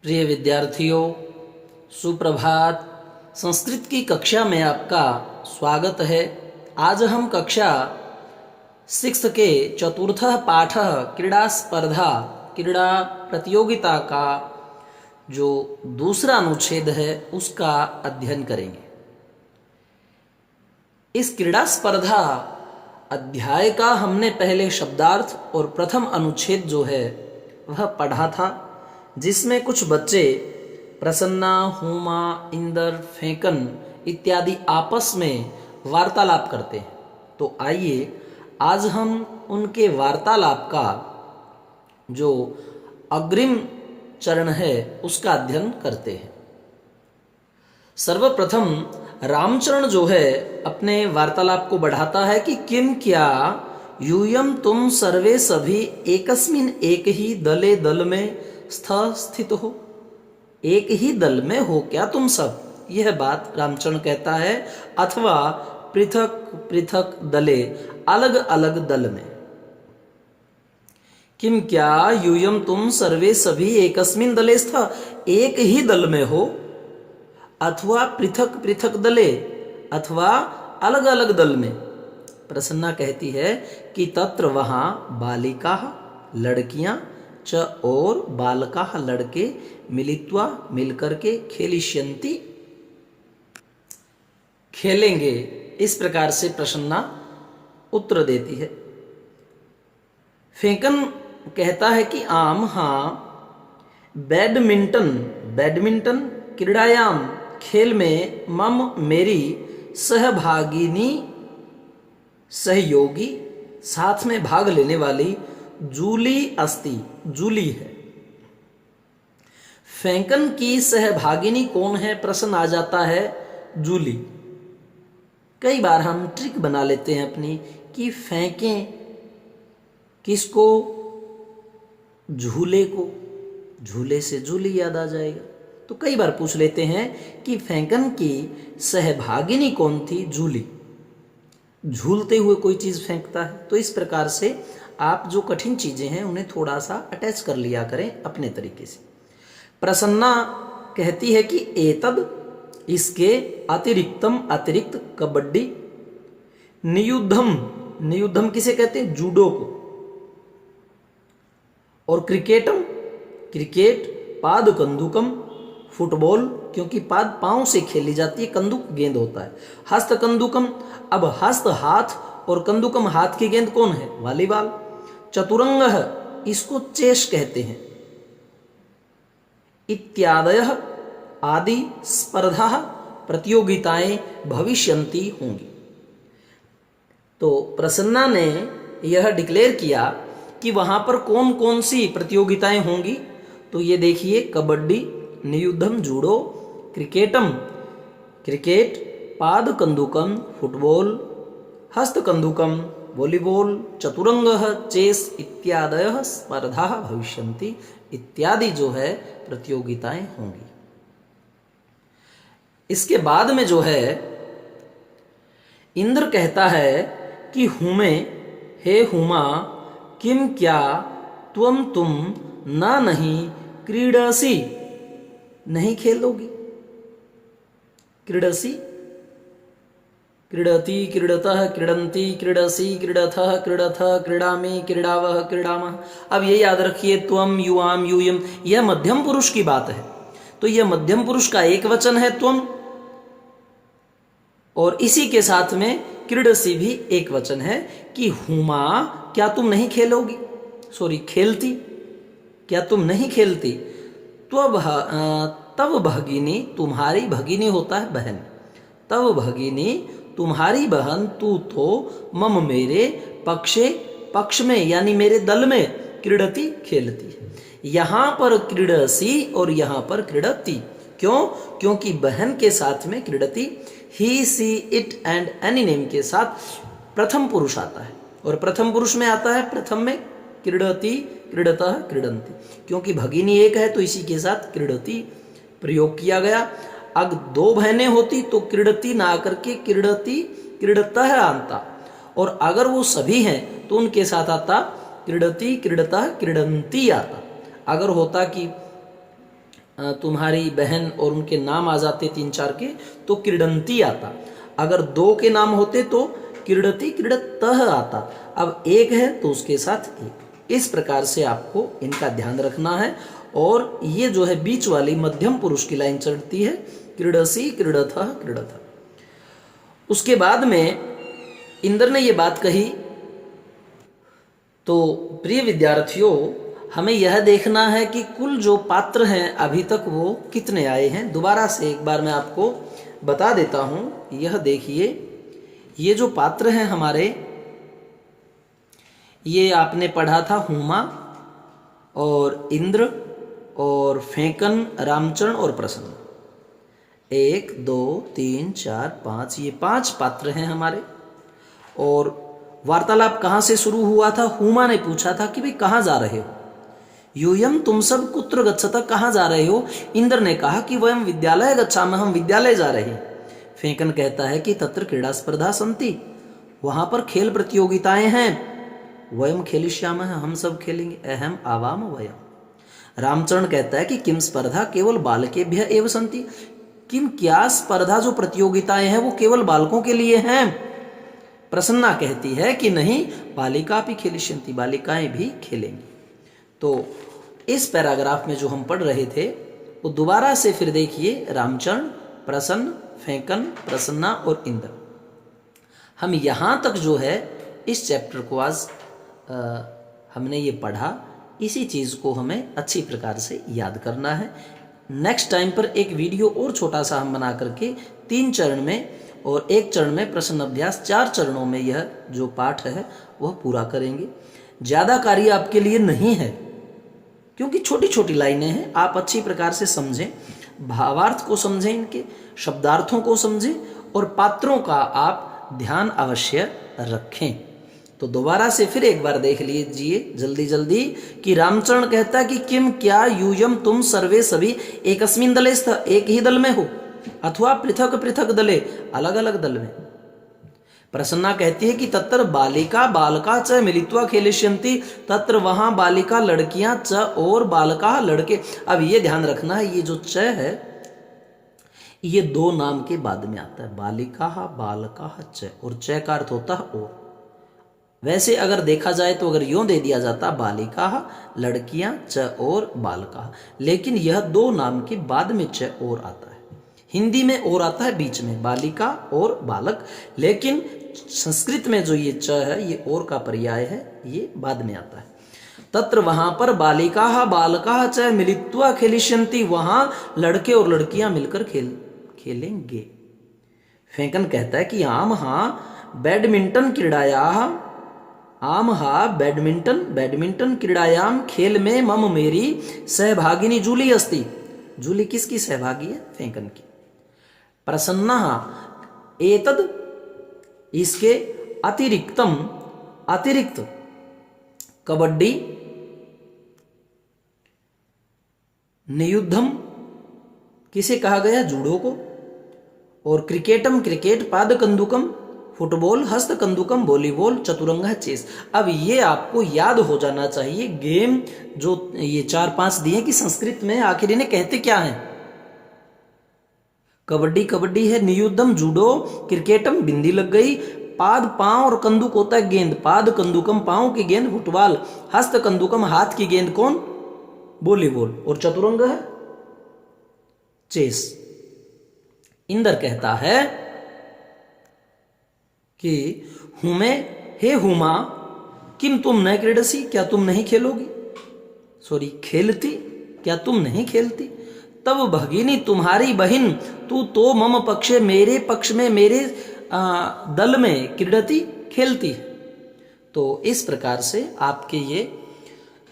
प्रिय विद्यार्थियों, सुप्रभात। संस्कृत की कक्षा में आपका स्वागत है। आज हम कक्षा 6 के चतुर्थ पाठ क्रीड़ा स्पर्धा क्रीड़ा प्रतियोगिता का जो दूसरा अनुच्छेद है उसका अध्ययन करेंगे। इस क्रीड़ा स्पर्धा अध्याय का हमने पहले शब्दार्थ और प्रथम अनुच्छेद जो है वह पढ़ा था, जिसमें कुछ बच्चे प्रसन्ना, हुमा, इंदर, फेंकन इत्यादि आपस में वार्तालाप करते हैं। तो आइए आज हम उनके वार्तालाप का जो अग्रिम चरण है उसका अध्ययन करते हैं। सर्वप्रथम रामचरण जो है अपने वार्तालाप को बढ़ाता है कि किम क्या यूयम तुम सर्वे सभी एकस्मिन एक ही दले दल में स्थित हो। एक ही दल में हो क्या तुम सब, यह बात रामचरण कहता है, अथवा पृथक पृथक दले, अलग अलग दल में। किम क्या यूयम तुम सर्वे सभी एकस्मिन दले स्थ, एक ही दल में हो, अथवा पृथक पृथक दले, अथवा अलग अलग दल में। प्रसन्ना कहती है कि तत्र वहां बालिका लड़कियां च और बालका लड़के मिलित्वा मिलकर के खेलिष्यन्ति खेलेंगे। इस प्रकार से प्रसन्ना उत्तर देती है। फेंकन कहता है कि आम हाँ, बैडमिंटन बैडमिंटन क्रीड़ायाम खेल में मम मेरी सहभागिनी सहयोगी साथ में भाग लेने वाली जूली अस्ति, जूली है। फेंकन की सहभागिनी कौन है? प्रश्न आ जाता है जूली। कई बार हम ट्रिक बना लेते हैं अपनी कि फेंकें किसको? झूले को। झूले से जूली याद आ जाएगा। तो कई बार पूछ लेते हैं कि फेंकन की सहभागिनी कौन थी? जूली। झूलते हुए कोई चीज फेंकता है। तो इस प्रकार से आप जो कठिन चीजें हैं उन्हें थोड़ा सा अटैच कर लिया करें अपने तरीके से। प्रसन्ना कहती है कि एतद, इसके अतिरिक्तम, अतिरिक्त कबड्डी, नियुद्धम, नियुद्धम किसे कहते हैं? जूडो को। और क्रिकेटम, क्रिकेट, पाद कंदुकम, फुटबॉल, क्योंकि पाद पांव से खेली जाती है, कंदुक गेंद होता है। हस्त कंदुकम, अब हस्त हाथ और कंदुकम हाथ की गेंद कौन है? वॉलीबॉल। चतुरंग, इसको चेस कहते हैं। इत्यादयः, आदि स्पर्धा प्रतियोगिताएं भविष्यन्ति होंगी। तो प्रसन्ना ने यह डिक्लेयर किया कि वहां पर कौन कौन सी प्रतियोगिताएं होंगी। तो ये देखिए, कबड्डी, नियुद्धम जूडो, क्रिकेटम क्रिकेट, पाद कंदुकम फुटबॉल, हस्त कंदुकम वॉलीबॉल, चतुरंग चेस इत्यादयः स्पर्धा भविष्यन्ति, इत्यादि जो है प्रतियोगिताएं होंगी। इसके बाद में जो है इंद्र कहता है कि हुमे, हे हुमा, किम क्या तुम ना नहीं क्रीडसी, नहीं खेलोगी। क्रीडसी, क्रीडति, क्रीडतः, क्रीडन्ति, क्रीडसि, क्रीडथः, क्रीडथः, क्रीडामि, क्रीडावः, क्रीडामः। अब ये याद रखिए, त्वम, युवाम, यूयम, यह मध्यम पुरुष की बात है। तो यह मध्यम पुरुष का एक वचन है त्वम, और इसी के साथ में क्रीडसी भी एक वचन है कि हुमा, क्या तुम नहीं खेलोगी? सॉरी, खेलती, क्या तुम नहीं खेलती? तब भगिनी, तुम्हारी भगिनी होता है बहन, तब भगिनी तुम्हारी बहन, तू तो मम मेरे पक्षे, पक्ष में यानी मेरे दल में, क्रीडती खेलती है। यहां पर क्रीडसी और यहां पर क्रीडती। क्यों? क्योंकि बहन के साथ में क्रीडती, ही, सी, इट एंड एनी नेम के साथ प्रथम पुरुष आता है, और प्रथम पुरुष में आता है प्रथम में क्रीडती, क्रीडतः, क्रीडन्ति। क्योंकि भगिनी एक है तो इसी के साथ क्रीडती प्रयोग किया गया। अगर दो बहनें होती तो क्रीडती ना करके क्रीडती, क्रीडतः आता, और अगर वो सभी हैं तो उनके साथ आता क्रीडती, क्रीडतः, क्रीडन्ति आता। अगर होता कि तुम्हारी बहन और उनके नाम आ जाते 3-4 के तो क्रीडंती आता। अगर 2 के नाम होते तो क्रीडति क्रीडतः आता। अब एक है तो उसके साथ एक। इस प्रकार से आपको इनका ध्यान रखना है। और ये जो है बीच वाली मध्यम पुरुष की लाइन चढ़ती है क्रीडसी क्रीडथः क्रीडथ। उसके बाद में इंद्र ने ये बात कही। तो प्रिय विद्यार्थियों, हमें यह देखना है कि कुल जो पात्र हैं अभी तक वो कितने आए हैं। दोबारा से एक बार मैं आपको बता देता हूं। यह देखिए, ये जो पात्र हैं हमारे, ये आपने पढ़ा था हुमा और इंद्र और फेंकन, रामचरण और प्रसन्न। 1 2 3 4 5, ये 5 पात्र हैं हमारे। और वार्तालाप कहाँ से शुरू हुआ था? हुमा ने पूछा था कि भाई कहाँ जा रहे हो? यूयम, तुम सब कुत्र गच्छत, कहाँ जा रहे हो? इंद्र ने कहा कि वयम विद्यालय गच्छामः, हम विद्यालय जा रहे हैं। फेंकन कहता है कि तत्र क्रीड़ा स्पर्धा सन्ति, वहां पर खेल प्रतियोगिताएं हैं। वयम खेलिष्यामः, हम सब खेलेंगे। अहम आवाम वयम। रामचरण कहता है कि किम स्पर्धा केवल बालकेभ्यः एव सन्ति, किम, क्या स्पर्धा जो प्रतियोगिताएं हैं वो केवल बालकों के लिए हैं? प्रसन्ना कहती है कि नहीं, बालिका भी खेलिष्यन्ति, बालिकाएं भी खेलेंगी। तो इस पैराग्राफ में जो हम पढ़ रहे थे वो दोबारा से फिर देखिए, रामचरण, प्रसन्न, फेंकन, प्रसन्ना और इंद्र। हम यहाँ तक जो है इस चैप्टर को आज हमने ये पढ़ा। इसी चीज़ को हमें अच्छी प्रकार से याद करना है। नेक्स्ट टाइम पर एक वीडियो और छोटा सा हम बना करके 3 चरण में और 1 चरण में प्रश्न अभ्यास, 4 चरणों में यह जो पाठ है वह पूरा करेंगे। ज़्यादा कार्य आपके लिए नहीं है क्योंकि छोटी छोटी लाइनें हैं। आप अच्छी प्रकार से समझें, भावार्थ को समझें, इनके शब्दार्थों को समझें और पात्रों का आप ध्यान अवश्य रखें। तो दोबारा से फिर एक बार देख लीजिए जल्दी जल्दी कि रामचरण कहता कि किम, क्या, यूयम, तुम सर्वे सभी एकस्मिन् दले स्थ, एक ही दल में हो, अथवा पृथक पृथक दले, अलग अलग दल में। प्रसन्ना कहती है कि तत्र बालिका बालका च मिलित्वा खेलिष्यन्ति, तत्र वहां बालिका लड़कियां च और बालका लड़के। अब ये ध्यान रखना है, ये जो च है ये 2 नाम के बाद में आता है, बालिका बालका च, और च का अर्थ होता है और। वैसे अगर देखा जाए तो अगर यूं दे दिया जाता बालिका लड़कियां च और बालका, लेकिन यह 2 नाम के बाद में च और आता है। हिंदी में और आता है बीच में, बालिका और बालक, लेकिन संस्कृत में जो ये च है ये और का पर्याय है, ये बाद में आता है। तत्र वहां पर बालिका बालका च मिलित्वा खेलिष्यन्ति, वहां लड़के और लड़कियां मिलकर खेलेंगे। फेंकन कहता है कि आम हाँ बैडमिंटन क्रीड़ायाः, आम हा बैडमिंटन क्रीड़ायाम, खेल में मम मेरी सहभागिनी जूली अस्ति। जूली किसकी सहभागी है? फेंकन की। प्रसन्ना एतद, इसके अतिरिक्त कबड्डी, नियुद्धम किसे कहा गया? जूडो को। और क्रिकेटम क्रिकेट, पाद कंदुकम फुटबॉल, हस्त कंदुकम वॉलीबॉल, चतुरंगा चेस। अब ये आपको याद हो जाना चाहिए गेम जो ये 4-5 दिए कि संस्कृत में आखिर इन्हें कहते क्या हैं। कबड्डी कबड्डी है, नियुद्धम जूडो, क्रिकेटम बिंदी लग गई, पाद पांव और कंदुक होता है गेंद, पाद कंदुकम पांव की गेंद फुटबॉल, हस्त कंदुकम हाथ की गेंद कौन? वॉलीबॉल, और चतुरंग है चेस। इंद्र कहता है कि हुमे, हे हुमा, किम तुम न क्रीडसी, क्या तुम नहीं खेलोगी? सॉरी, खेलती, क्या तुम नहीं खेलती? तब भगिनी, तुम्हारी बहन, तू तो मम पक्षे, मेरे पक्ष में, मेरे दल में, क्रीडती, खेलती है। तो इस प्रकार से आपके ये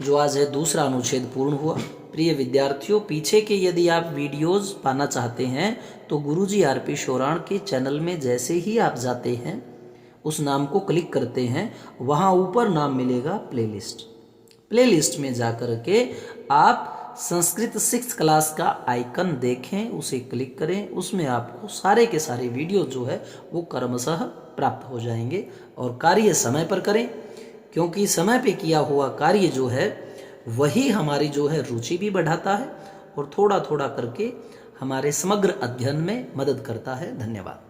जो आज है दूसरा अनुच्छेद पूर्ण हुआ। प्रिय विद्यार्थियों, पीछे के यदि आप वीडियोस पाना चाहते हैं तो गुरुजी आरपी शोराण के चैनल में जैसे ही आप जाते हैं, उस नाम को क्लिक करते हैं, वहाँ ऊपर नाम मिलेगा प्लेलिस्ट। प्लेलिस्ट में जाकर के आप संस्कृत 6th क्लास का आइकन देखें, उसे क्लिक करें, उसमें आपको सारे के सारे वीडियो जो है वो क्रमशः प्राप्त हो जाएंगे। और कार्य समय पर करें, क्योंकि समय पे किया हुआ कार्य जो है वही हमारी जो है रुचि भी बढ़ाता है और थोड़ा थोड़ा करके हमारे समग्र अध्ययन में मदद करता है। धन्यवाद।